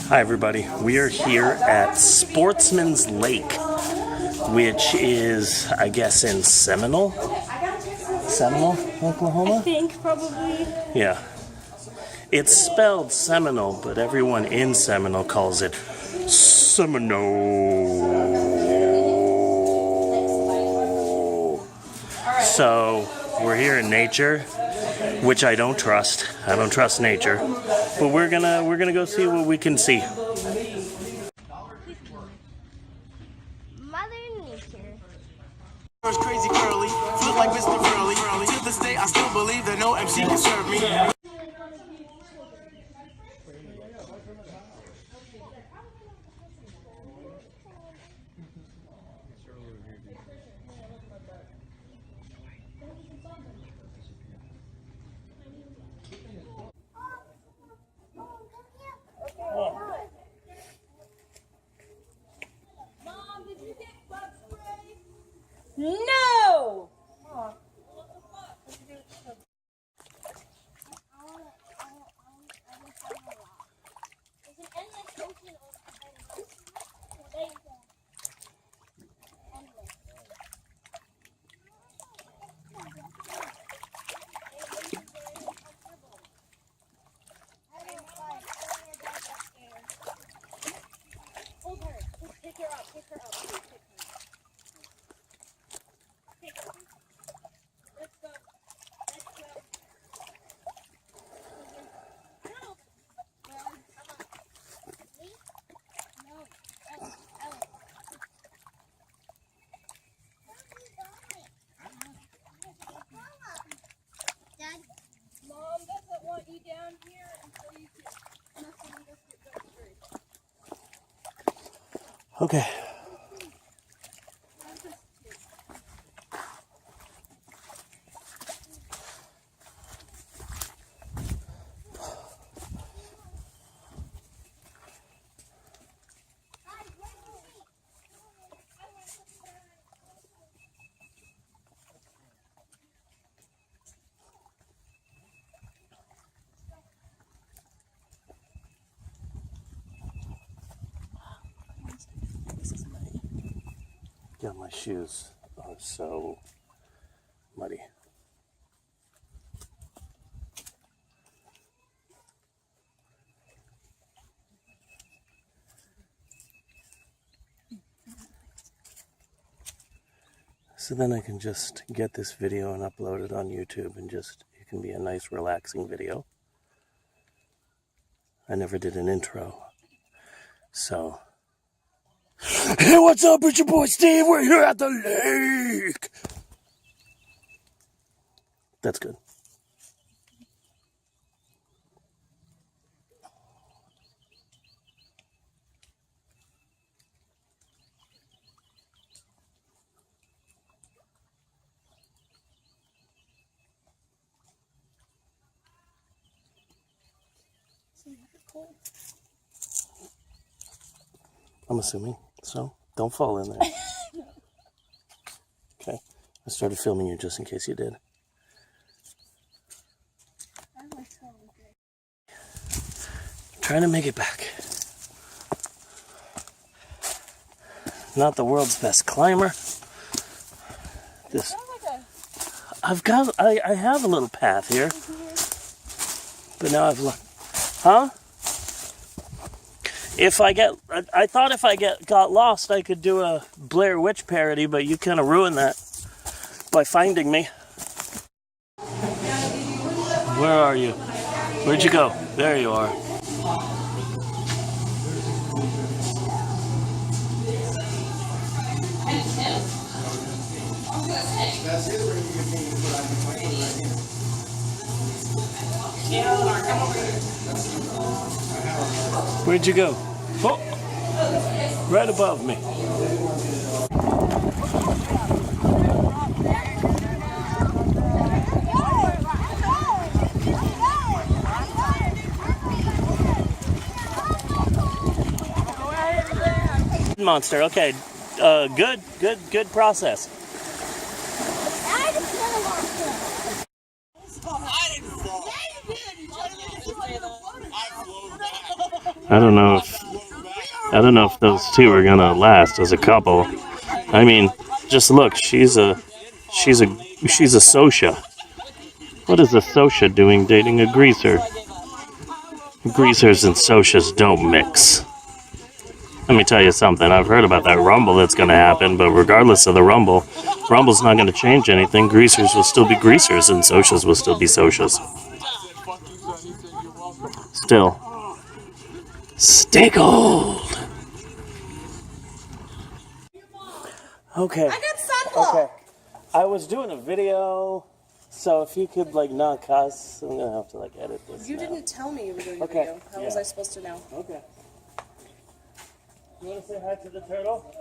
Hi everybody, we are here at Sportsman's Lake, which is, I guess, in Seminole, Oklahoma? I think, probably. Yeah. It's spelled Seminole, but everyone in Seminole calls it Seminole. So, we're here in nature, which I don't trust. I don't trust nature. But we're gonna go see what we can see. Mother Nature. Crazy curly, look like Mr. Curly. To this day, I still believe that no MC can serve me. Mom, did you get bug spray? No! Oh. Pick her up, pick her up, please, pick her up. Pick her up. Let's go. Let's go. No. Come on. Me? No. Ellen. Dad? Mom doesn't want you down here until you can nothing and just get bug sprayed. Okay. Yeah, my shoes are so muddy. So then I can just get this video and upload it on YouTube and it can be a nice relaxing video. I never did an intro, so. Hey, what's up? It's your boy Steve. We're here at the lake. That's good. I'm assuming. So, don't fall in there. Okay. I started filming you just in case you did. Trying to make it back. Not the world's best climber. I have a little path here. But now huh? I thought if I got lost, I could do a Blair Witch parody, but you kind of ruined that by finding me. Where are you? Where'd you go? There you are. Where'd you go? Oh, right above me. Monster. Okay. Good process. I just want to watch it. I don't know if those two are gonna last as a couple. I mean, just look. She's a Sosha. What is a Sosha doing dating a greaser? Greasers and Soshas don't mix. Let me tell you something. I've heard about that rumble that's going to happen, but regardless of the rumble's not going to change anything. Greasers will still be greasers, and Soshas will still be Soshas. Still, stay gold. Okay. I got sunblock. Okay. I was doing a video, so if you could not cuss, I'm gonna have to edit this. You now. didn't tell me you were doing a Okay, video. How was I supposed to know? Okay. You want to say hi to the turtle?